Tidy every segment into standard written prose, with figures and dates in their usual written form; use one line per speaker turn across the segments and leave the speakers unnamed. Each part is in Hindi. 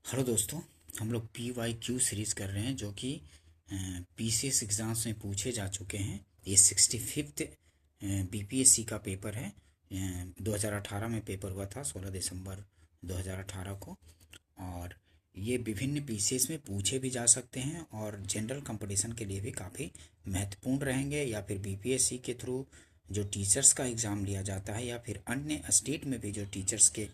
हेलो दोस्तों। हम लोग PYQ सीरीज़ कर रहे हैं जो कि PCS एग्ज़ाम्स में पूछे जा चुके हैं। ये 65th BPSC का पेपर है। 2018 में पेपर हुआ था, 16 दिसंबर 2018 को। और ये विभिन्न PCS में पूछे भी जा सकते हैं और जनरल कंपटीशन के लिए भी काफ़ी महत्वपूर्ण रहेंगे, या फिर BPSC के थ्रू जो टीचर्स का एग्ज़ाम लिया जाता है, या फिर अन्य स्टेट में भी जो टीचर्स के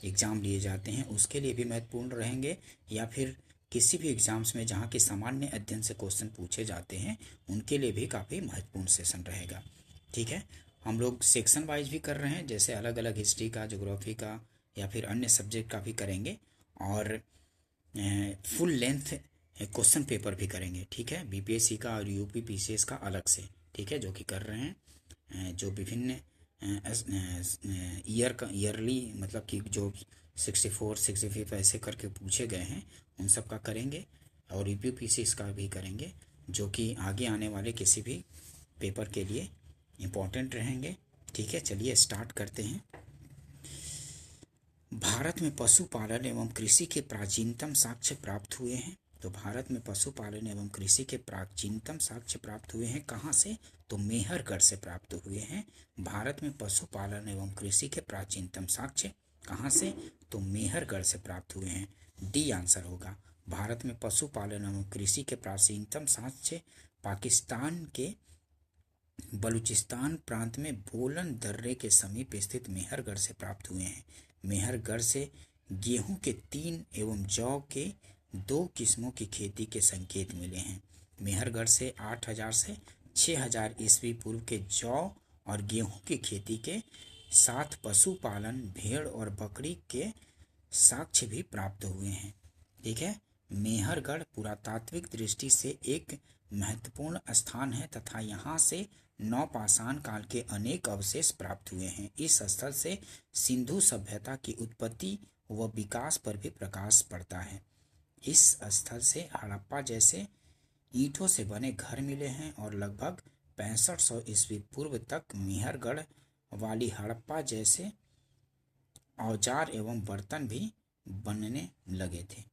एग्ज़ाम लिए जाते हैं उसके लिए भी महत्वपूर्ण रहेंगे, या फिर किसी भी एग्ज़ाम्स में जहाँ के सामान्य अध्ययन से क्वेश्चन पूछे जाते हैं उनके लिए भी काफ़ी महत्वपूर्ण सेशन रहेगा। ठीक है, हम लोग सेक्शन वाइज भी कर रहे हैं, जैसे अलग अलग हिस्ट्री का, ज्योग्राफी का, या फिर अन्य सब्जेक्ट का भी करेंगे। और फुल लेंथ क्वेश्चन पेपर भी करेंगे। ठीक है, BPSC का और UP PCS का अलग से, ठीक है, जो कि कर रहे हैं। जो विभिन्न ईयरली मतलब कि जो 64 65 ऐसे करके पूछे गए हैं उन सब का करेंगे, और UP PCS का भी करेंगे, जो कि आगे आने वाले किसी भी पेपर के लिए इम्पोर्टेंट रहेंगे। ठीक है, चलिए स्टार्ट करते हैं। भारत में पशुपालन एवं कृषि के प्राचीनतम साक्ष्य प्राप्त हुए हैं। तो भारत में पशुपालन एवं कृषि के प्राचीनतम साक्ष्य प्राप्त हुए हैं कहाँ से? तो मेहरगढ़ से प्राप्त हुए हैं। भारत में पशुपालन एवं कृषि के प्राचीनतम साक्ष्य कहाँ से? तो मेहरगढ़ से प्राप्त हुए हैं। डी आंसर होगा। भारत में पशुपालन एवं कृषि के प्राचीनतम साक्ष्य पाकिस्तान के बलूचिस्तान प्रांत में बोलन दर्रे के समीप स्थित मेहरगढ़ से प्राप्त हुए हैं। मेहरगढ़ से गेहूं के 3 एवं जौ के 2 किस्मों की खेती के संकेत मिले हैं। मेहरगढ़ से 8000 से 6000 ईस्वी पूर्व के जौ और गेहूं की खेती के साथ पशुपालन, भेड़ और बकरी के साक्ष्य भी प्राप्त हुए हैं। ठीक है, मेहरगढ़ पुरातात्विक दृष्टि से एक महत्वपूर्ण स्थान है तथा यहाँ से नवपाषाण काल के अनेक अवशेष प्राप्त हुए हैं। इस स्थल से सिंधु सभ्यता की उत्पत्ति व विकास पर भी प्रकाश पड़ता है। इस स्थल से हड़प्पा जैसे ईंटों से बने घर मिले हैं और लगभग 6500 ईस्वी पूर्व तक मेहरगढ़ वाली हड़प्पा जैसे औजार एवं बर्तन भी बनने लगे थे।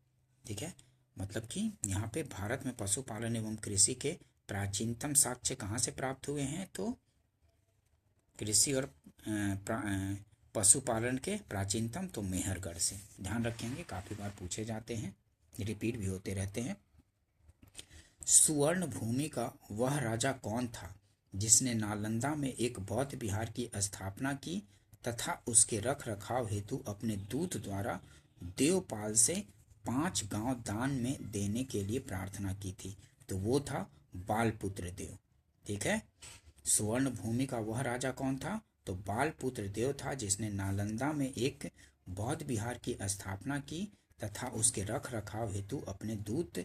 ठीक है, मतलब कि यहाँ पे भारत में पशुपालन एवं कृषि के प्राचीनतम साक्ष्य कहाँ से प्राप्त हुए हैं? तो कृषि और पशुपालन के प्राचीनतम तो मेहरगढ़ से। ध्यान रखेंगे, काफ़ी बार पूछे जाते हैं, रिपीट भी होते रहते हैं। सुवर्ण भूमि का वह राजा कौन था जिसने नालंदा में एक बौद्ध विहार की स्थापना की तथा उसके रख रखाव हेतु अपने दूत द्वारा देवपाल से 5 गांव दान में देने के लिए प्रार्थना की थी? तो वो था बालपुत्र देव। ठीक है, सुवर्ण भूमि का वह राजा कौन था? तो बालपुत्र देव था, जिसने नालंदा में एक बौद्ध विहार की स्थापना की तथा उसके रख रखाव हेतु अपने दूत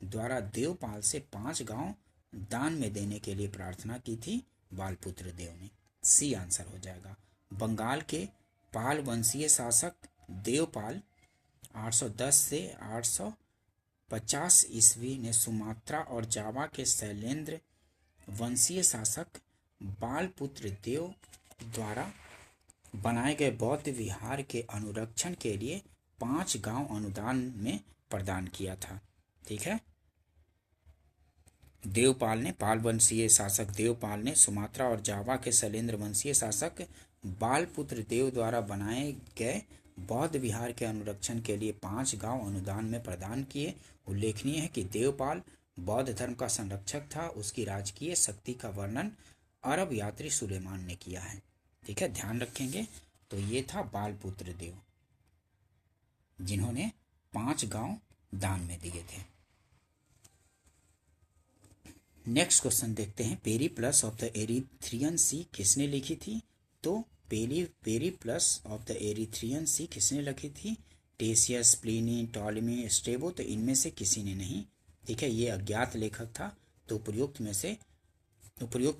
द्वारा देवपाल से 5 गांव दान में देने के लिए प्रार्थना की थी बालपुत्र देव ने। सी आंसर हो जाएगा। बंगाल के पाल वंशीय शासक देवपाल 810 से 850 ईस्वी ने सुमात्रा और जावा के शैलेंद्र वंशीय शासक बालपुत्र देव द्वारा बनाए गए बौद्ध विहार के अनुरक्षण के लिए 5 गांव अनुदान में प्रदान किया था। ठीक है, देवपाल ने, पाल वंशीय शासक देवपाल ने सुमात्रा और जावा के शैलेंद्र वंशीय शासक बालपुत्र देव द्वारा बनाए गए बौद्ध विहार के अनुरक्षण के लिए 5 गांव अनुदान में प्रदान किए। उल्लेखनीय है कि देवपाल बौद्ध धर्म का संरक्षक था। उसकी राजकीय शक्ति का वर्णन अरब यात्री सुलेमान ने किया है। ठीक है, ध्यान रखेंगे। तो ये था बालपुत्र देव, जिन्होंने 5 गांव दान में दिए थे। नेक्स्ट क्वेश्चन देखते हैं। पेरिप्लस ऑफ द एरिथ्रियन सी किसने लिखी थी? तो पेरिप्लस ऑफ द एरिथ्रियन सी किसने लिखी थी? टेसियस, प्लिनी, टॉलेमी, स्ट्रेबो। तो इनमें से किसी ने नहीं। ठीक है, ये अज्ञात लेखक था, तो उपयुक्त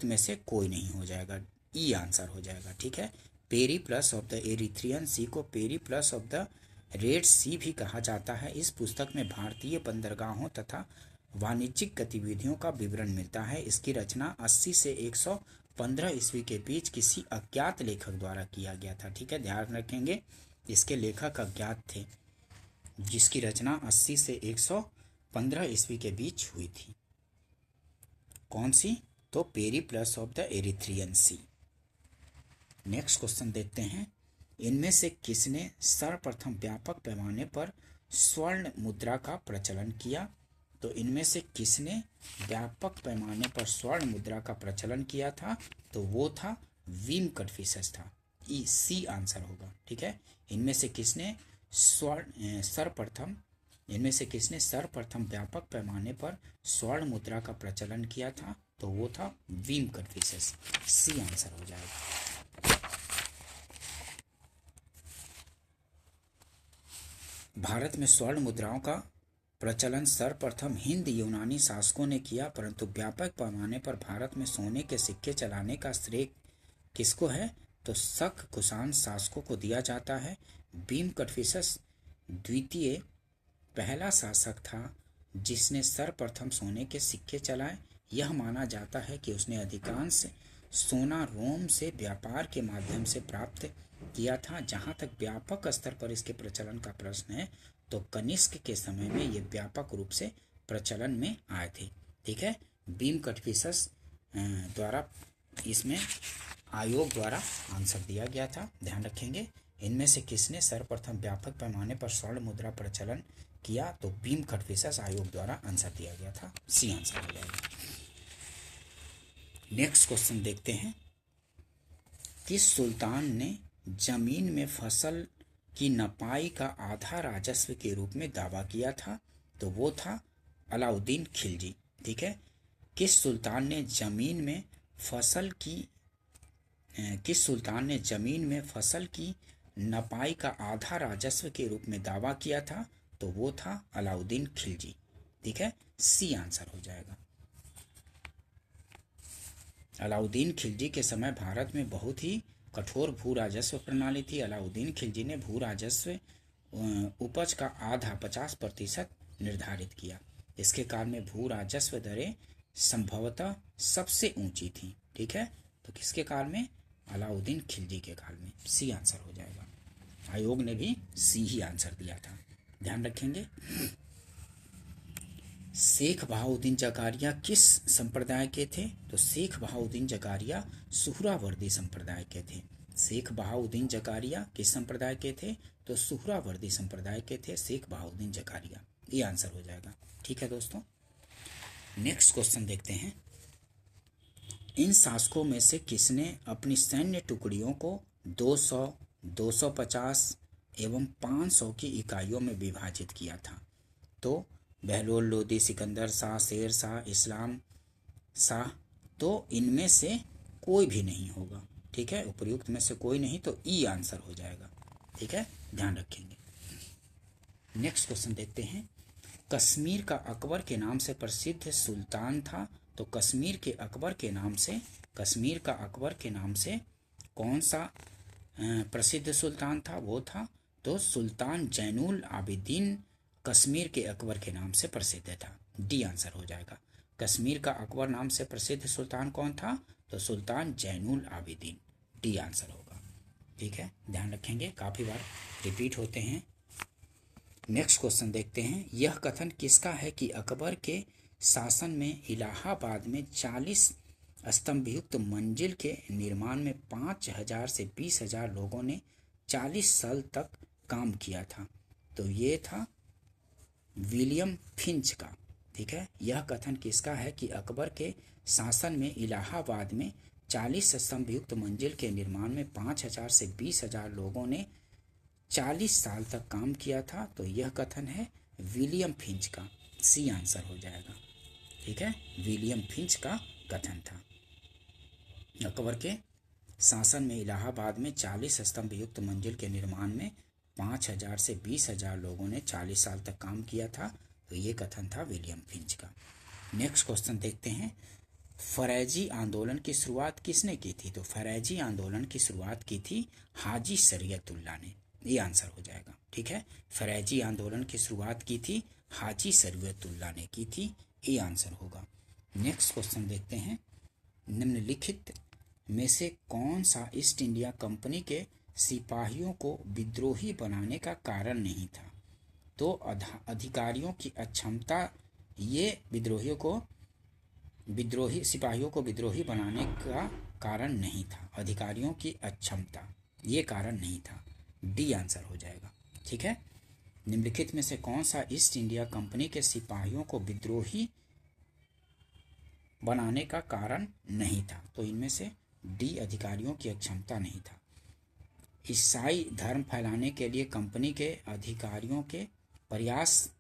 में से कोई नहीं हो जाएगा। ई आंसर हो जाएगा। ठीक है, पेरिप्लस ऑफ द एरिथ्रियन सी को पेरिप्लस ऑफ द रेड सी भी कहा जाता है। इस पुस्तक में भारतीय बंदरगाहों तथा वाणिज्यिक गतिविधियों का विवरण मिलता है। इसकी रचना 80 से 115 ईस्वी के बीच किसी अज्ञात लेखक द्वारा किया गया था। ठीक है, ध्यान रखेंगे, इसके लेखक अज्ञात थे। जिसकी रचना 80 से 115 ईस्वी के बीच हुई थी। कौन सी? तो Periplus of the Erythraean Sea. Next question देखते हैं, इनमें से किसने सर्वप्रथम व्यापक पैमाने पर स्वर्ण मुद्रा का प्रचलन किया? तो इनमें से किसने व्यापक पैमाने पर स्वर्ण मुद्रा का प्रचलन किया था? तो वो था वीम कन्फ्यूशस था। ई सी आंसर होगा। ठीक है, इनमें से किसने सर्वप्रथम व्यापक पैमाने पर स्वर्ण मुद्रा का प्रचलन किया था? तो वो था वीम कन्फ्यूशस। सी आंसर हो जाएगा। भारत में स्वर्ण मुद्राओं का प्रचलन सर्वप्रथम हिंद यूनानी शासकों ने किया, परंतु व्यापक पैमाने पर भारत में सोने के सिक्के चलाने का श्रेय किसको है? तो शक कुषाण शासकों को दिया जाता है। भीम कन्फ्यूशस द्वितीय पहला शासक था जिसने सर्वप्रथम सोने के सिक्के चलाए। यह माना जाता है कि उसने अधिकांश सोना रोम से व्यापार के माध्यम से प्राप्त किया था। जहाँ तक व्यापक स्तर पर इसके प्रचलन का प्रश्न है, तो कनिष्क के समय में ये व्यापक रूप से प्रचलन में आए थे। ठीक है, भीम कन्फ्यूशस द्वारा इसमें आयोग द्वारा आंसर दिया गया था, ध्यान रखेंगे। इनमें से किसने सर्वप्रथम व्यापक पैमाने पर स्वर्ण मुद्रा प्रचलन किया? तो भीम कन्फ्यूशस आयोग द्वारा आंसर दिया गया था। सी आंसर हो जाएगा। नेक्स्ट क्वेश्चन देखते हैं, किस सुल्तान ने जमीन में फसल की नपाई का आधा राजस्व के रूप में दावा किया था? तो वो था अलाउद्दीन खिलजी। ठीक है, किस सुल्तान ने जमीन में फसल की नपाई का आधा राजस्व के रूप में दावा किया था? तो वो था अलाउद्दीन खिलजी। ठीक है, सी आंसर हो जाएगा। अलाउद्दीन खिलजी के समय भारत में बहुत ही कठोर भू राजस्व प्रणाली थी। अलाउद्दीन खिलजी ने भू राजस्व उपज का आधा 50% निर्धारित किया। इसके काल में भू राजस्व दरें संभवतः सबसे ऊंची थी। ठीक है, तो किसके काल में? अलाउद्दीन खिलजी के काल में। सी आंसर हो जाएगा। आयोग ने भी सी ही आंसर दिया था, ध्यान रखेंगे। शेख बहाउद्दीन जकारिया किस संप्रदाय के थे? तो शेख बहाउद्दीन जकारिया सुहरावर्दी संप्रदाय के थे। शेख बहाउद्दीन जकारिया किस संप्रदाय के थे? तो सुहरावर्दी संप्रदाय के थे शेख बहाउद्दीन जकारिया। ये आंसर हो जाएगा। ठीक है दोस्तों, नेक्स्ट क्वेश्चन देखते हैं, इन शासकों में से किसने अपनी सैन्य टुकड़ियों को 200, 250 एवं 500 की इकाइयों में विभाजित किया था? तो बहलोल लोदी, सिकंदर शाह, शेर शाह, इस्लाम शाह। तो इनमें से कोई भी नहीं होगा। ठीक है, उपयुक्त में से कोई नहीं, तो ई आंसर हो जाएगा। ठीक है, ध्यान रखेंगे। नेक्स्ट क्वेश्चन देखते हैं, कश्मीर का अकबर के नाम से प्रसिद्ध सुल्तान था? तो कश्मीर के अकबर के नाम से कौन सा प्रसिद्ध सुल्तान था? वो था तो सुल्तान जैनुल आबिदीन कश्मीर के अकबर के नाम से प्रसिद्ध था। डी आंसर हो जाएगा। कश्मीर का अकबर नाम से प्रसिद्ध सुल्तान कौन था? तो सुल्तान जैनुल आबिदीन। डी आंसर होगा। ठीक है, ध्यान रखेंगे, काफी बार रिपीट होते हैं। नेक्स्ट क्वेश्चन देखते हैं, यह कथन किसका है कि अकबर के शासन में इलाहाबाद में 40 स्तंभयुक्त मंजिल के निर्माण में 5000 से 20,000 लोगों ने 40 साल तक काम किया था? तो ये था विलियम फिंच का। ठीक है, यह कथन किसका है कि अकबर के शासन में इलाहाबाद में 40 स्तंभयुक्त मंजिल के निर्माण में 5000 से 20,000 लोगों ने 40 साल तक काम किया था? तो यह कथन है विलियम फिंच का। सी आंसर हो जाएगा। ठीक है, विलियम फिंच का कथन था। अकबर के शासन में इलाहाबाद में 40 स्तंभयुक्त मंजिल के निर्माण में 5000 से 20,000 लोगों ने 40 साल तक काम किया था। तो ये कथन था विलियम फिंच का। नेक्स्ट क्वेश्चन देखते हैं, फरैजी आंदोलन की शुरुआत किसने की थी? तो फरैजी आंदोलन की शुरुआत की थी हाजी शरीयतुल्लाह ने। ये आंसर हो जाएगा। ठीक है, फरैजी आंदोलन की शुरुआत की थी हाजी शरीयतुल्लाह ने की थी। ये आंसर होगा। नेक्स्ट क्वेश्चन देखते हैं, निम्नलिखित में से कौन सा ईस्ट इंडिया कंपनी के सिपाहियों को विद्रोही बनाने का कारण नहीं था? तो अधिकारियों की अक्षमता ये विद्रोही सिपाहियों को विद्रोही बनाने का कारण नहीं था। अधिकारियों की अक्षमता ये कारण नहीं था। डी आंसर हो जाएगा। ठीक है, निम्नलिखित में से कौन सा ईस्ट इंडिया कंपनी के सिपाहियों को विद्रोही बनाने का कारण नहीं था? तो इनमें से डी, अधिकारियों की अक्षमता नहीं था। ईसाई धर्म फैलाने के लिए कंपनी के अधिकारियों के प्रयास,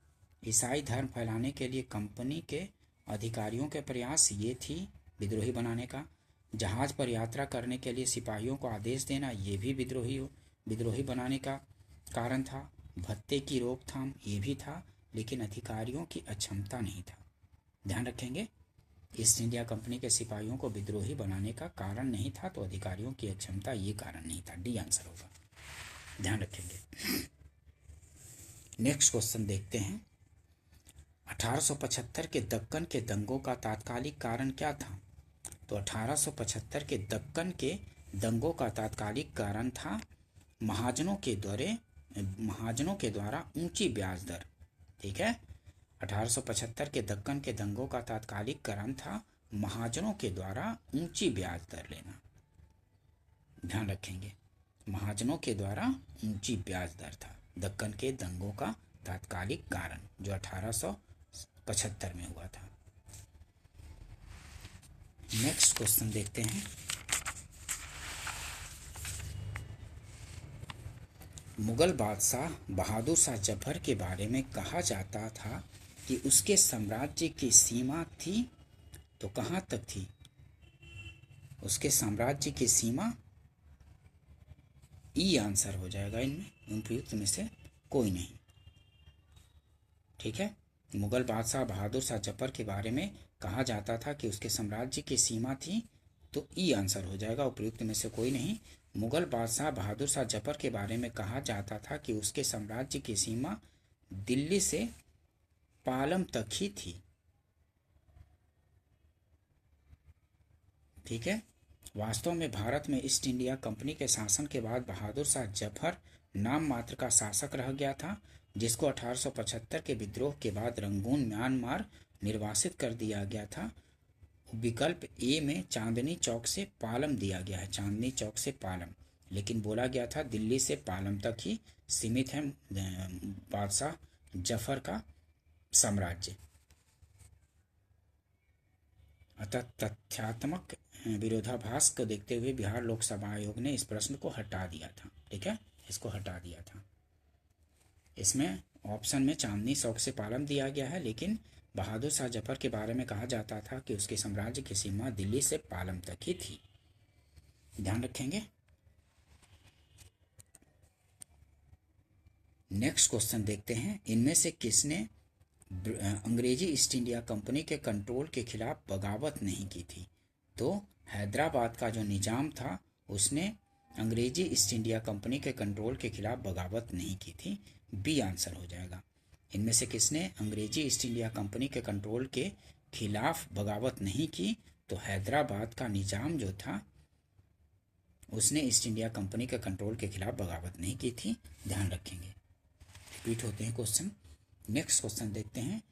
ईसाई धर्म फैलाने के लिए कंपनी के अधिकारियों के प्रयास ये थी विद्रोही बनाने का। जहाज पर यात्रा करने के लिए सिपाहियों को आदेश देना ये भी विद्रोही बनाने का कारण था। भत्ते की रोकथाम ये भी था, लेकिन अधिकारियों की अक्षमता नहीं था। ध्यान रखेंगे, ईस्ट इंडिया कंपनी के सिपाहियों को विद्रोही बनाने का कारण नहीं था, तो अधिकारियों की अक्षमता ये कारण नहीं था। डी आंसर होगा। ध्यान रखेंगे। नेक्स्ट क्वेश्चन देखते हैं। 1875 के दक्कन के दंगों का तात्कालिक कारण क्या था? तो 1875 के दक्कन के दंगों का तात्कालिक कारण था महाजनों के द्वारा ऊंची ब्याज दर। ठीक है, 1875 के दक्कन के दंगों का तात्कालिक कारण था महाजनों के द्वारा ऊंची ब्याज दर लेना। ध्यान रखेंगे, महाजनों के द्वारा ऊंची ब्याज दर था दक्कन के दंगों का तात्कालिक कारण, जो 1875 में हुआ था। नेक्स्ट क्वेश्चन देखते हैं। मुगल बादशाह बहादुर शाह जफर के बारे में कहा जाता था कि उसके साम्राज्य की सीमा थी, तो कहाँ तक थी? उसके साम्राज्य की सीमा ई आंसर हो जाएगा। इनमें उपयुक्त में से कोई नहीं। ठीक है, मुगल बादशाह बहादुर शाह जफर के बारे में कहा जाता था कि उसके साम्राज्य की सीमा थी, तो ई आंसर हो जाएगा। उपयुक्त में से कोई नहीं। मुगल बादशाह बहादुर शाह जफर के बारे में कहा जाता था कि उसके साम्राज्य की सीमा दिल्ली से पालम तक ही थी। ठीक है, वास्तव में भारत में ईस्ट इंडिया कंपनी के शासन के बाद बहादुर शाह जफर नाम मात्र का शासक रह गया था, जिसको 1875 के विद्रोह के बाद रंगून म्यांमार निर्वासित कर दिया गया था। विकल्प ए में चांदनी चौक से पालम दिया गया है, चांदनी चौक से पालम, लेकिन बोला गया था दिल्ली से पालम तक ही सीमित है बादशाह जफर का साम्राज्य। अतः तथ्यात्मक विरोधाभास को देखते हुए बिहार लोकसभा आयोग ने इस प्रश्न को हटा दिया था। ठीक है, इसको हटा दिया था। इसमें ऑप्शन में चांदनी चौक से पालम दिया गया है, लेकिन बहादुर शाह जफर के बारे में कहा जाता था कि उसके साम्राज्य की सीमा दिल्ली से पालम तक ही थी। ध्यान रखेंगे। नेक्स्ट क्वेश्चन देखते हैं। इनमें से किसने अंग्रेजी ईस्ट इंडिया कंपनी के कंट्रोल के खिलाफ बगावत नहीं की थी? तो हैदराबाद का जो निजाम था उसने अंग्रेजी ईस्ट इंडिया कंपनी के कंट्रोल के खिलाफ बगावत नहीं की थी। बी आंसर हो जाएगा। इनमें से किसने अंग्रेजी ईस्ट इंडिया कंपनी के कंट्रोल के खिलाफ बगावत नहीं की? तो हैदराबाद का निजाम जो था उसने ईस्ट इंडिया कंपनी के कंट्रोल के खिलाफ बगावत नहीं की थी। ध्यान रखेंगे। रिपीट होते हैं क्वेश्चन। नेक्स्ट क्वेश्चन देखते हैं।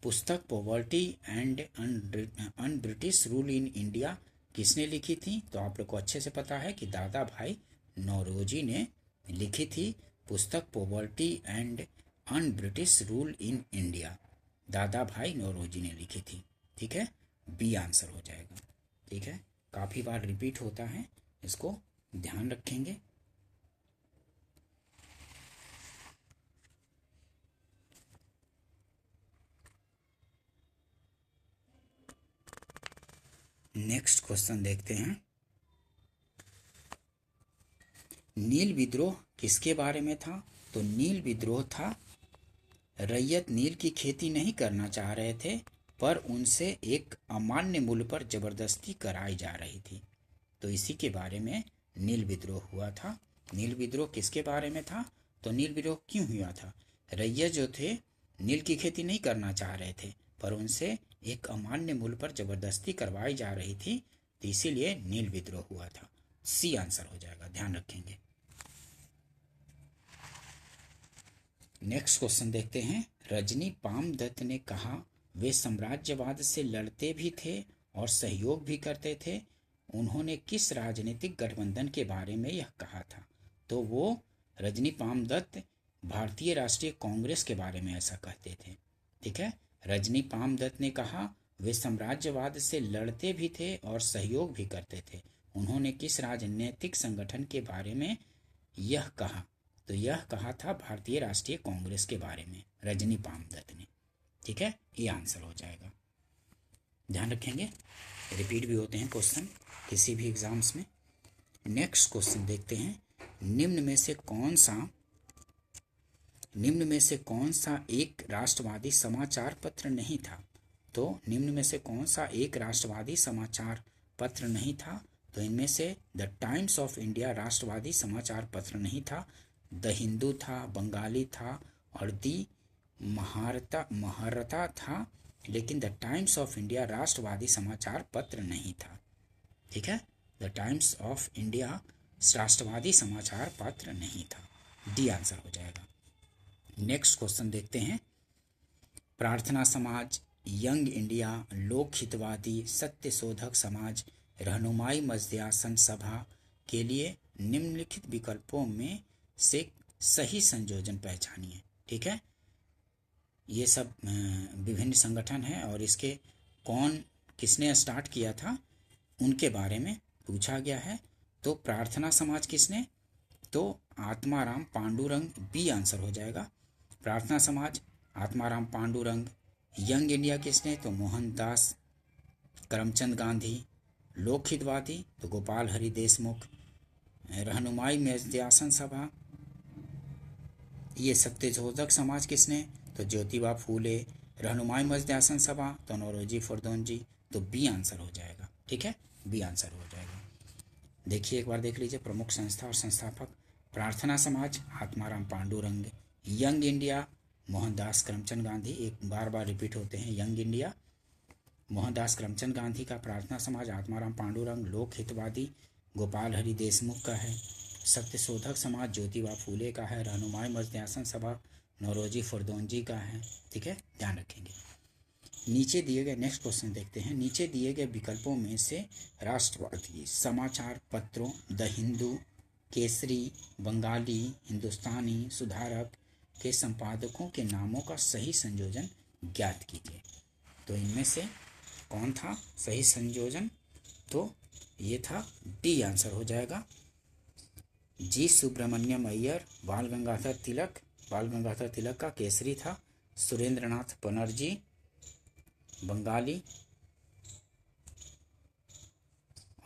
पुस्तक poverty and un British rule in India किसने लिखी थी? तो आप लोग को अच्छे से पता है कि दादा भाई नौरोजी ने लिखी थी पुस्तक poverty and un British rule in India. दादा भाई नौरोजी ने लिखी थी। ठीक है, बी आंसर हो जाएगा। ठीक है, काफ़ी बार रिपीट होता है, इसको ध्यान रखेंगे। नेक्स्ट क्वेश्चन देखते हैं। नील विद्रोह किसके बारे में था? तो नील विद्रोह था, रैयत नील की खेती नहीं करना चाह रहे थे, पर उनसे एक अमान्य मूल्य पर जबरदस्ती कराई जा रही थी, तो इसी के बारे में नील विद्रोह हुआ था। नील विद्रोह किसके बारे में था? तो नील विद्रोह क्यों हुआ था? रैयत जो थे नील की खेती नहीं करना चाह रहे थे, पर उनसे एक अमान्य मूल्य पर जबरदस्ती करवाई जा रही थी, तो इसीलिए नील विद्रोह हुआ था। सी आंसर हो जाएगा। ध्यान रखेंगे। नेक्स्ट क्वेश्चन देखते हैं। रजनी पामदत्त ने कहा वे साम्राज्यवाद से लड़ते भी थे और सहयोग भी करते थे। उन्होंने किस राजनीतिक गठबंधन के बारे में यह कहा था? तो वो रजनी पामदत्त भारतीय राष्ट्रीय कांग्रेस के बारे में ऐसा कहते थे। ठीक है, रजनी पामदत्त ने कहा वे साम्राज्यवाद से लड़ते भी थे और सहयोग भी करते थे। उन्होंने किस राजनीतिक संगठन के बारे में यह कहा? तो यह कहा था भारतीय राष्ट्रीय कांग्रेस के बारे में रजनी पामदत्त ने। ठीक है, ये आंसर हो जाएगा। ध्यान रखेंगे, रिपीट भी होते हैं क्वेश्चन किसी भी एग्जाम्स में। नेक्स्ट क्वेश्चन देखते हैं। निम्न में से कौन सा एक राष्ट्रवादी समाचार पत्र नहीं था? तो निम्न में से कौन सा एक राष्ट्रवादी समाचार पत्र नहीं था? तो इनमें से द टाइम्स ऑफ इंडिया राष्ट्रवादी समाचार पत्र नहीं था, द हिंदू था, बंगाली था और दी महारता था, लेकिन द टाइम्स ऑफ इंडिया राष्ट्रवादी समाचार पत्र नहीं था। ठीक है, द टाइम्स ऑफ इंडिया राष्ट्रवादी समाचार पत्र नहीं था। डी आंसर हो जाएगा। नेक्स्ट क्वेश्चन देखते हैं। प्रार्थना समाज, यंग इंडिया, लोक हितवादी, सत्य शोधक समाज, रहनुमाई मजदयासन सभा के लिए निम्नलिखित विकल्पों में से सही संयोजन पहचानिए। ठीक है, ये सब विभिन्न संगठन हैं और इसके किसने स्टार्ट किया था उनके बारे में पूछा गया है। तो प्रार्थना समाज किसने? तो आत्माराम पांडुरंग, बी आंसर हो जाएगा। प्रार्थना समाज आत्माराम पांडुरंग। यंग इंडिया किसने? तो मोहनदास करमचंद गांधी। लोक हितवादी तो गोपाल हरि देशमुख। रहनुमाई मजदयासन सभा, ये सत्यशोधक समाज किसने? तो ज्योतिबा फूले। रहनुमाई मजदयासन सभा तो नौरोजी फरदौनजी। तो बी आंसर हो जाएगा। ठीक है, बी आंसर हो जाएगा। देखिए एक बार देख लीजिए, प्रमुख संस्था और संस्थापक। प्रार्थना समाज आत्माराम पांडुरंग, यंग इंडिया मोहनदास करमचंद गांधी, एक बार रिपीट होते हैं, यंग इंडिया मोहनदास करमचंद गांधी का, प्रार्थना समाज आत्माराम पांडुरंग, लोक हितवादी गोपाल हरि देशमुख का है, सत्यशोधक समाज ज्योतिबा फूले का है, रहनुमाई मजदयासन सभा नौरोजी फरदौनजी का है। ठीक है, ध्यान रखेंगे। नीचे दिए गए, नेक्स्ट क्वेश्चन देखते हैं। नीचे दिए गए विकल्पों में से राष्ट्रवादी समाचार पत्रों द हिंदू, केसरी, बंगाली, हिंदुस्तानी, सुधारक के संपादकों के नामों का सही संयोजन ज्ञात कीजिए। तो इनमें से कौन था सही संयोजन? तो ये था डी आंसर हो जाएगा। जी सुब्रमण्यम अय्यर, बाल गंगाधर तिलक का केसरी था। सुरेंद्रनाथ बनर्जी बंगाली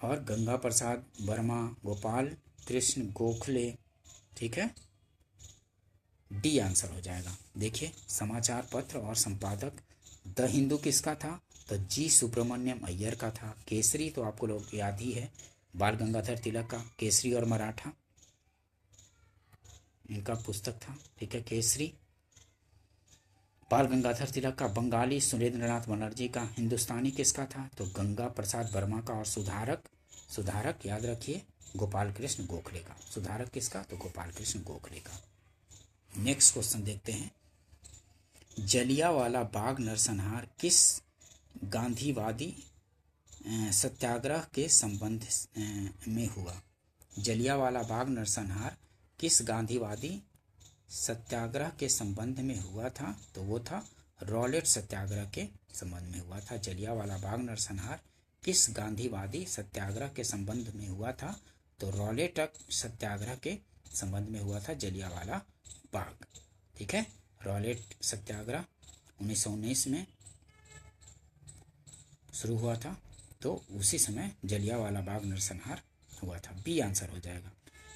और गंगा प्रसाद वर्मा गोपाल कृष्ण गोखले। ठीक है, डी आंसर हो जाएगा। देखिए समाचार पत्र और संपादक द हिंदू किसका था? तो जी सुब्रमण्यम अय्यर का था। केसरी तो आपको लोग याद ही है, बाल गंगाधर तिलक का, केसरी और मराठा इनका पुस्तक था। ठीक है, केसरी बाल गंगाधर तिलक का, बंगाली सुरेंद्रनाथ बनर्जी का, हिंदुस्तानी किसका था? तो गंगा प्रसाद वर्मा का, और सुधारक याद रखिए गोपाल कृष्ण गोखले का। सुधारक किसका? तो गोपाल कृष्ण गोखले का। नेक्स्ट क्वेश्चन देखते हैं। जलियांवाला बाग नरसंहार किस गांधीवादी सत्याग्रह के संबंध में हुआ? जलियांवाला बाग नरसंहार किस गांधीवादी सत्याग्रह के संबंध में हुआ था? तो वो था रॉलेट सत्याग्रह के संबंध में हुआ था। जलियांवाला बाग नरसंहार किस गांधीवादी सत्याग्रह के संबंध में हुआ था? तो रॉलेट सत्याग्रह के संबंध में हुआ था जलियांवाला बाग। ठीक है, रॉलेट सत्याग्रह 1919 में शुरू हुआ था, तो उसी समय जलियांवाला बाग नरसंहार हुआ था। बी आंसर हो जाएगा।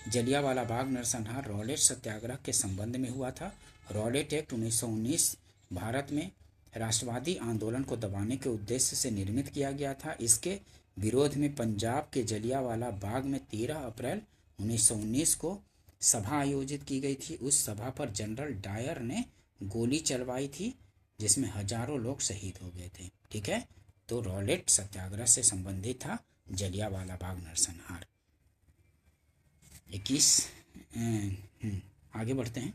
जलियांवाला बाग नरसंहार रॉलेट सत्याग्रह के संबंध में हुआ था। रॉलेट एक्ट 1919 भारत में राष्ट्रवादी आंदोलन को दबाने के उद्देश्य से निर्मित किया गया था। इसके विरोध में पंजाब के जलियांवाला बाग में 13 अप्रैल 1919 को सभा आयोजित की गई थी। उस सभा पर जनरल डायर ने गोली चलवाई थी, जिसमें हजारों लोग शहीद हो गए थे। ठीक है, तो रॉलेट सत्याग्रह से संबंधित था जलियांवाला बाग नरसंहार। 21 आगे बढ़ते हैं।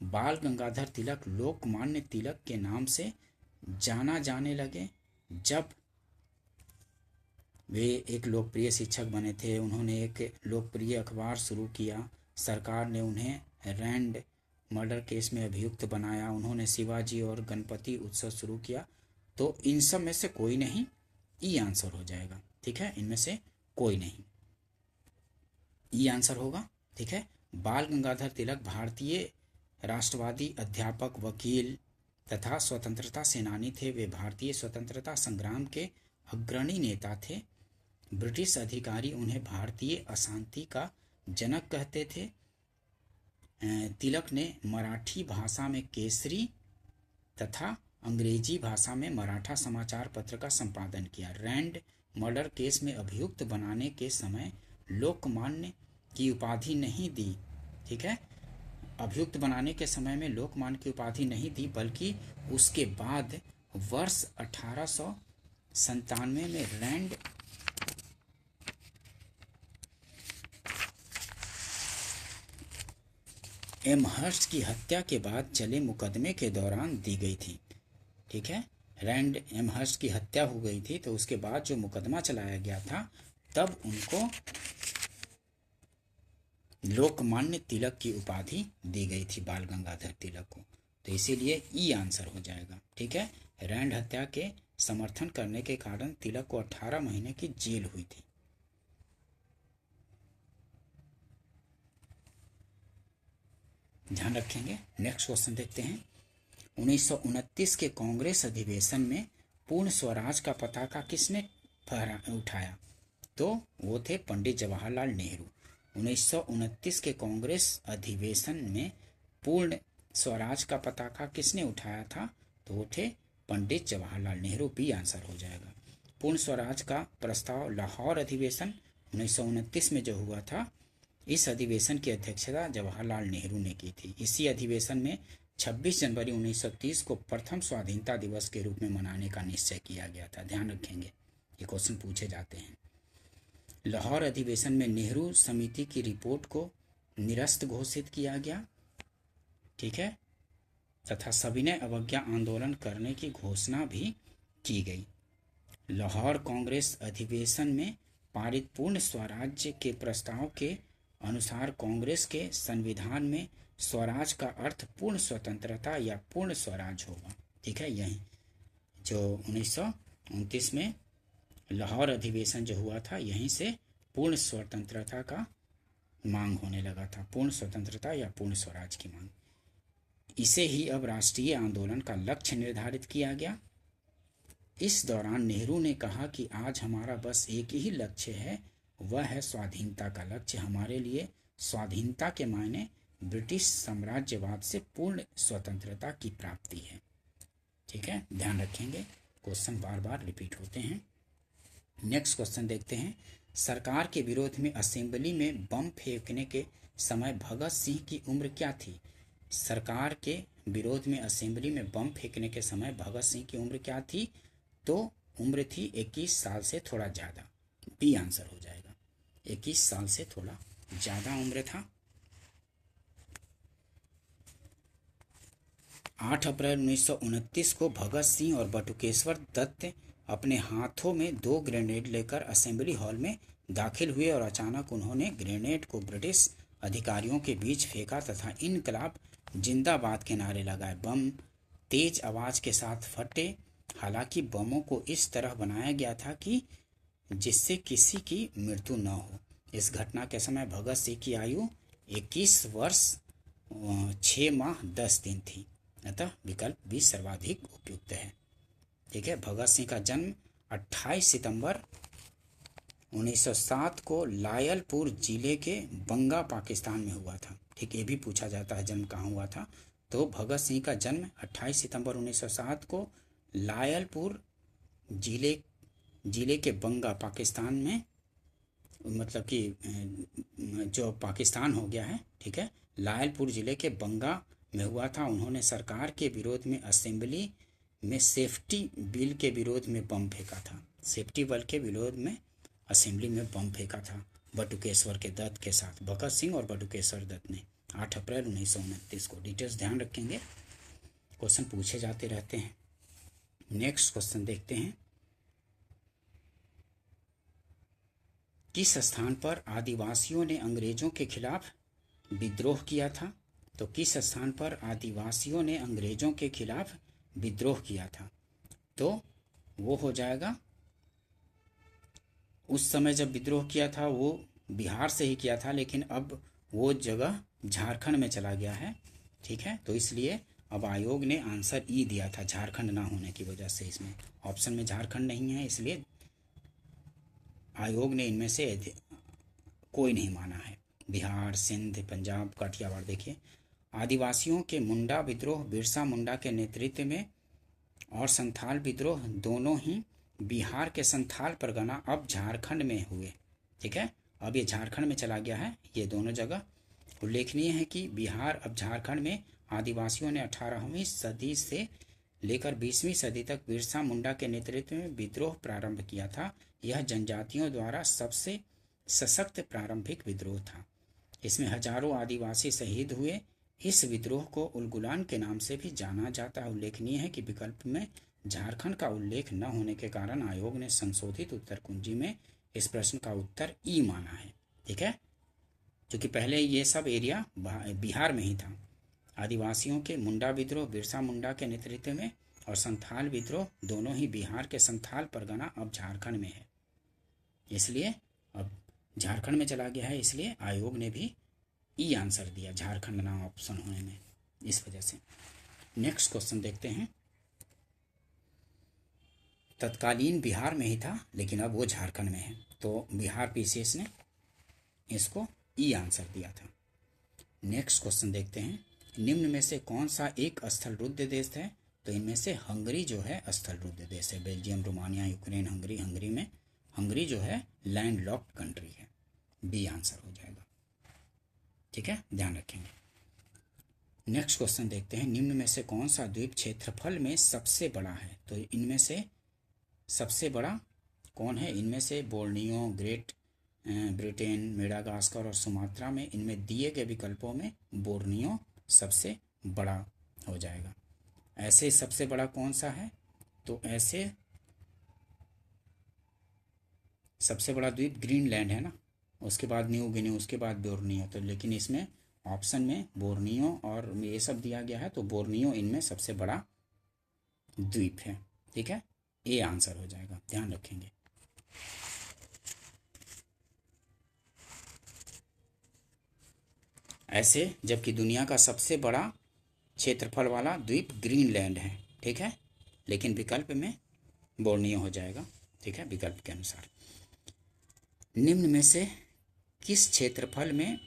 बाल गंगाधर तिलक लोकमान्य तिलक के नाम से जाना जाने लगे जब वे एक लोकप्रिय शिक्षक बने थे। उन्होंने एक लोकप्रिय अखबार शुरू किया। सरकार ने उन्हें रैंड मर्डर केस में अभियुक्त बनाया। उन्होंने शिवाजी और गणपति उत्सव शुरू किया। तो इन सब में से कोई नहीं, ई आंसर हो जाएगा। ठीक है, इनमें से कोई नहीं, ई आंसर होगा। ठीक है, बाल गंगाधर तिलक भारतीय राष्ट्रवादी अध्यापक, वकील तथा स्वतंत्रता सेनानी थे। वे भारतीय स्वतंत्रता संग्राम के अग्रणी नेता थे। ब्रिटिश अधिकारी उन्हें भारतीय अशांति का जनक कहते थे। तिलक ने मराठी भाषा में केसरी तथा अंग्रेजी भाषा में मराठा समाचार पत्र का संपादन किया। रैंड मर्डर केस में अभियुक्त बनाने के समय लोकमान्य की उपाधि नहीं दी। ठीक है, अभियुक्त बनाने के समय में लोकमान्य की उपाधि नहीं दी, बल्कि उसके बाद वर्ष 1897 में रैंड एमहर्स्ट की हत्या के बाद चले मुकदमे के दौरान दी गई थी। ठीक है, रैंड एमहर्स्ट की हत्या हो गई थी, तो उसके बाद जो मुकदमा चलाया गया था तब उनको लोकमान्य तिलक की उपाधि दी गई थी, बाल गंगाधर तिलक को। तो इसीलिए ई आंसर हो जाएगा। ठीक है, रैंड हत्या के समर्थन करने के कारण तिलक को 18 महीने की जेल हुई थी। ध्यान रखेंगे। नेक्स्ट क्वेश्चन देखते हैं। 1929 के कांग्रेस अधिवेशन में पूर्ण स्वराज का पताका किसने उठाया? तो वो थे पंडित जवाहरलाल नेहरू। 1929 के कांग्रेस अधिवेशन में पूर्ण स्वराज का पताका किसने उठाया था? तो वो थे पंडित जवाहरलाल नेहरू। बी आंसर हो जाएगा। पूर्ण स्वराज का प्रस्ताव लाहौर अधिवेशन 1929 में जो हुआ था, इस अधिवेशन की अध्यक्षता जवाहरलाल नेहरू ने की थी। इसी अधिवेशन में 26 जनवरी 1930 को प्रथम स्वाधीनता दिवस के रूप में मनाने का निश्चय किया गया था। ध्यान रखेंगे, ये क्वेश्चन पूछे जाते हैं। लाहौर अधिवेशन में नेहरू समिति की रिपोर्ट को निरस्त घोषित किया गया। ठीक है, तथा सविनय अवज्ञा आंदोलन करने की घोषणा भी की गई। लाहौर कांग्रेस अधिवेशन में पारित पूर्ण स्वराज्य के प्रस्ताव के अनुसार कांग्रेस के संविधान में स्वराज का अर्थ पूर्ण स्वतंत्रता या पूर्ण स्वराज होगा। ठीक है, यही जो 1929 में लाहौर अधिवेशन जो हुआ था, यहीं से पूर्ण स्वतंत्रता का मांग होने लगा था, पूर्ण स्वतंत्रता या पूर्ण स्वराज की मांग। इसे ही अब राष्ट्रीय आंदोलन का लक्ष्य निर्धारित किया गया। इस दौरान नेहरू ने कहा कि आज हमारा बस एक ही लक्ष्य है, वह है स्वाधीनता का लक्ष्य। हमारे लिए स्वाधीनता के मायने ब्रिटिश साम्राज्यवाद से पूर्ण स्वतंत्रता की प्राप्ति है। ठीक है, ध्यान रखेंगे, क्वेश्चन बार बार रिपीट होते हैं। नेक्स्ट क्वेश्चन देखते हैं। सरकार के विरोध में असेंबली में बम फेंकने के समय भगत सिंह की उम्र क्या थी? सरकार के विरोध में असेंबली में बम फेंकने के समय भगत सिंह की उम्र क्या थी? तो उम्र थी 21 साल से थोड़ा ज़्यादा। बी आंसर हो जाएगा। 21 साल से थोड़ा ज़्यादा उम्र था। 8 अप्रैल 1929 को भगत सिंह और बटुकेश्वर दत्त अपने हाथों में 2 ग्रेनेड लेकर असेंबली हॉल में दाखिल हुए और अचानक उन्होंने ग्रेनेड को ब्रिटिश अधिकारियों के बीच फेंका तथा इनकलाब जिंदाबाद के नारे लगाए। बम तेज आवाज के साथ फटे। हालांकि बमों को इस तरह बनाया गया था कि जिससे किसी की मृत्यु न हो। इस घटना के समय भगत सिंह की आयु 21 वर्ष 6 माह 10 दिन थी, अतः विकल्प बी सर्वाधिक उपयुक्त है। ठीक है, भगत सिंह का जन्म 28 सितंबर 1907 को लायलपुर जिले के बंगा पाकिस्तान में हुआ था। ठीक, ये भी पूछा जाता है जन्म कहाँ हुआ था। तो भगत सिंह का जन्म 28 सितंबर 1907 को लायलपुर जिले के बंगा पाकिस्तान में, मतलब कि जो पाकिस्तान हो गया है, ठीक है, लायलपुर जिले के बंगा में हुआ था। उन्होंने सरकार के विरोध में असेंबली में सेफ्टी बिल के विरोध में बम फेंका था। सेफ्टी बिल के विरोध में असेंबली में बम फेंका था बटुकेश्वर के दत्त के साथ, भगत सिंह और बटुकेश्वर दत्त ने। 8 अप्रैल 1929 को। डिटेल्स ध्यान रखेंगे, क्वेश्चन पूछे जाते रहते हैं। नेक्स्ट क्वेश्चन देखते हैं, किस स्थान पर आदिवासियों ने अंग्रेजों के खिलाफ विद्रोह किया था? तो किस स्थान पर आदिवासियों ने अंग्रेजों के खिलाफ विद्रोह किया था? तो वो हो जाएगा, उस समय जब विद्रोह किया था वो बिहार से ही किया था, लेकिन अब वो जगह झारखंड में चला गया है। ठीक है, तो इसलिए अब आयोग ने आंसर ई दिया था, झारखंड ना होने की वजह से। इसमें ऑप्शन में झारखंड नहीं है, इसलिए आयोग ने इनमें से कोई नहीं माना है। बिहार, सिंध, पंजाब, काठियावाड़। देखिए, आदिवासियों के मुंडा विद्रोह बिरसा मुंडा के नेतृत्व में और संथाल विद्रोह दोनों ही बिहार के संथाल परगना अब झारखंड में हुए। ठीक है, अब ये झारखंड में चला गया है ये दोनों जगह। उल्लेखनीय है कि बिहार अब झारखंड में आदिवासियों ने 18वीं सदी से लेकर 20वीं सदी तक बिरसा मुंडा के नेतृत्व में विद्रोह प्रारंभ किया था। यह जनजातियों द्वारा सबसे सशक्त प्रारंभिक विद्रोह था। इसमें हजारों आदिवासी शहीद हुए। इस विद्रोह को उलगुलान के नाम से भी जाना जाता है। उल्लेखनीय है कि विकल्प में झारखंड का उल्लेख न होने के कारण आयोग ने संशोधित उत्तर कुंजी में इस प्रश्न का उत्तर ई माना है। ठीक है, क्योंकि पहले ये सब एरिया बिहार में ही था। आदिवासियों के मुंडा विद्रोह बिरसा मुंडा के नेतृत्व में और संथाल विद्रोह दोनों ही बिहार के संथाल परगना अब झारखंड में है, इसलिए अब झारखंड में चला गया है, इसलिए आयोग ने भी ई आंसर दिया, झारखंड ना ऑप्शन होने में, इस वजह से। नेक्स्ट क्वेश्चन देखते हैं, तत्कालीन बिहार में ही था लेकिन अब वो झारखंड में है, तो बिहार पीसीएस ने इसको ई आंसर दिया था। नेक्स्ट क्वेश्चन देखते हैं, निम्न में से कौन सा एक स्थल रुद्ध देश है? तो इनमें से हंगरी जो है स्थल रुद्ध देश है। Belgium, Romania, Ukraine, Hungary. Hungary में हंगरी जो है लैंड लॉक्ड कंट्री है। बी आंसर हो जाएगा। ठीक है, ध्यान रखेंगे। नेक्स्ट क्वेश्चन देखते हैं, निम्न में से कौन सा द्वीप क्षेत्रफल में सबसे बड़ा है? तो इनमें से सबसे बड़ा कौन है? इनमें से बोर्नियो, ग्रेट ब्रिटेन, मेडागास्कर और सुमात्रा में इनमें दिए गए विकल्पों में बोर्नियो सबसे बड़ा हो जाएगा। ऐसे सबसे बड़ा कौन सा है? तो ऐसे सबसे बड़ा द्वीप ग्रीनलैंड है ना, उसके बाद न्यू गिनी, उसके बाद बोर्नियो। तो लेकिन इसमें ऑप्शन में बोर्नियो और ये सब दिया गया है, तो बोर्नियो इनमें सबसे बड़ा द्वीप है। ठीक है, ए आंसर हो जाएगा, ध्यान रखेंगे। ऐसे जबकि दुनिया का सबसे बड़ा क्षेत्रफल वाला द्वीप ग्रीनलैंड है। ठीक है, लेकिन विकल्प में बोर्नियो हो जाएगा। ठीक है, विकल्प के अनुसार। निम्न में से किस क्षेत्रफल में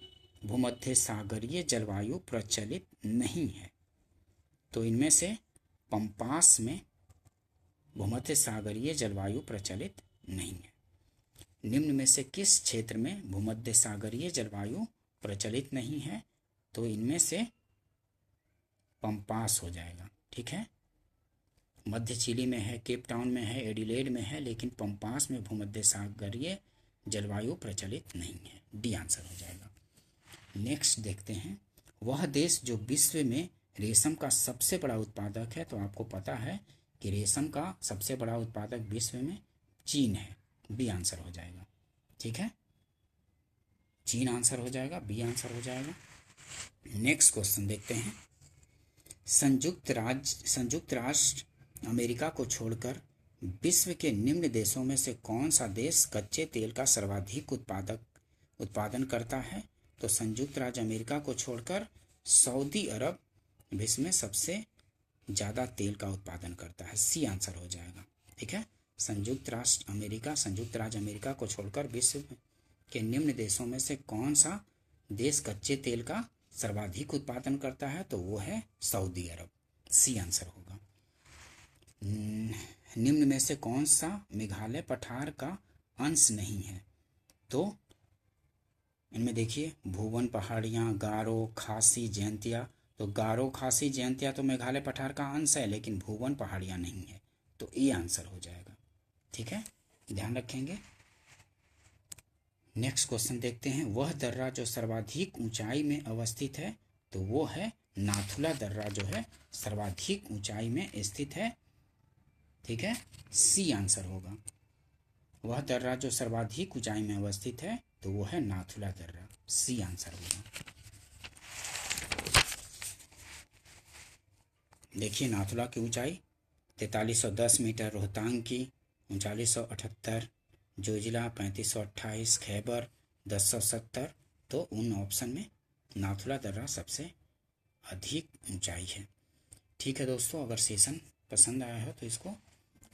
भूमध्य सागरीय जलवायु प्रचलित नहीं है? तो इनमें से पम्पास में भूमध्य सागरीय जलवायु प्रचलित नहीं है। निम्न में से किस क्षेत्र में भूमध्य सागरीय जलवायु प्रचलित नहीं है? तो इनमें से पम्पास हो जाएगा। ठीक है, मध्य चिली में है, केप टाउन में है, एडिलेड में है, लेकिन पम्पास में भूमध्य सागरीय जलवायु प्रचलित नहीं है। डी आंसर हो जाएगा। नेक्स्ट देखते हैं, वह देश जो विश्व में रेशम का सबसे बड़ा उत्पादक है। तो आपको पता है कि रेशम का सबसे बड़ा उत्पादक विश्व में चीन है। बी आंसर हो जाएगा। ठीक है, चीन आंसर हो जाएगा, बी आंसर हो जाएगा। नेक्स्ट क्वेश्चन देखते हैं, संयुक्त राष्ट्र अमेरिका को छोड़कर विश्व के निम्न देशों में से कौन सा देश कच्चे तेल का सर्वाधिक उत्पादन करता है? तो संयुक्त राज्य अमेरिका को छोड़कर सऊदी अरब विश्व में सबसे ज़्यादा तेल का उत्पादन करता है। सी आंसर हो जाएगा। ठीक है, संयुक्त राज्य अमेरिका को छोड़कर विश्व के निम्न देशों में से कौन सा देश कच्चे तेल का सर्वाधिक उत्पादन करता है? तो वो है सऊदी अरब। सी आंसर होगा। निम्न में से कौन सा मेघालय पठार का अंश नहीं है? तो इनमें देखिए, भुवन पहाड़ियाँ, गारो, खासी, जयंतिया। तो गारो, खासी, जयंतिया तो मेघालय पठार का अंश है, लेकिन भुवन पहाड़ियाँ नहीं है, तो ये आंसर हो जाएगा। ठीक है, ध्यान रखेंगे। नेक्स्ट क्वेश्चन देखते हैं, वह दर्रा जो सर्वाधिक ऊंचाई में अवस्थित है, तो वो है नाथुला दर्रा जो है सर्वाधिक ऊंचाई में स्थित है। ठीक है, सी आंसर होगा। वह दर्रा जो सर्वाधिक ऊंचाई में अवस्थित है तो वो है नाथुला दर्रा, सी आंसर होगा। देखिए नाथुला की ऊंचाई 4310 मीटर, रोहतांग की 3978, जोजिला 3528, खैबर 1070। तो उन ऑप्शन में नाथुला दर्रा सबसे अधिक ऊंचाई है। ठीक है दोस्तों, अगर सेशन पसंद आया हो तो इसको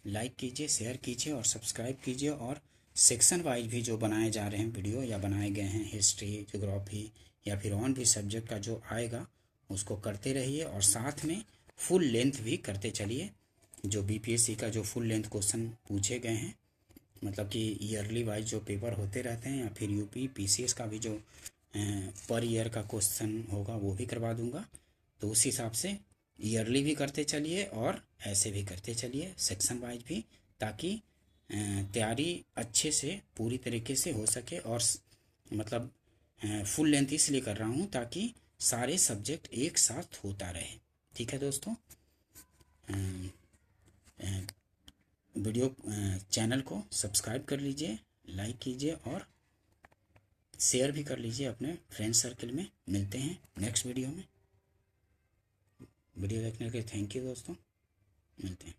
लाइक कीजिए, शेयर कीजिए और सब्सक्राइब कीजिए। और सेक्शन वाइज भी जो बनाए जा रहे हैं वीडियो या बनाए गए हैं, हिस्ट्री, ज्योग्राफी या फिर ऑन भी सब्जेक्ट का जो आएगा उसको करते रहिए। और साथ में फुल लेंथ भी करते चलिए। जो बीपीएससी का जो फुल लेंथ क्वेश्चन पूछे गए हैं, मतलब कि ईयरली वाइज जो पेपर होते रहते हैं, या फिर यूपी पीसीएस का भी जो पर ईयर का क्वेश्चन होगा वो भी करवा दूंगा। तो उस हिसाब से ईयरली भी करते चलिए और ऐसे भी करते चलिए सेक्शन वाइज भी, ताकि तैयारी अच्छे से पूरी तरीके से हो सके। और मतलब फुल लेंथ इसलिए कर रहा हूँ ताकि सारे सब्जेक्ट एक साथ होता रहे। ठीक है दोस्तों, वीडियो चैनल को सब्सक्राइब कर लीजिए, लाइक कीजिए और शेयर भी कर लीजिए अपने फ्रेंड सर्कल में। मिलते हैं नेक्स्ट वीडियो में। वीडियो देखने के लिए थैंक यू दोस्तों, मिलते हैं।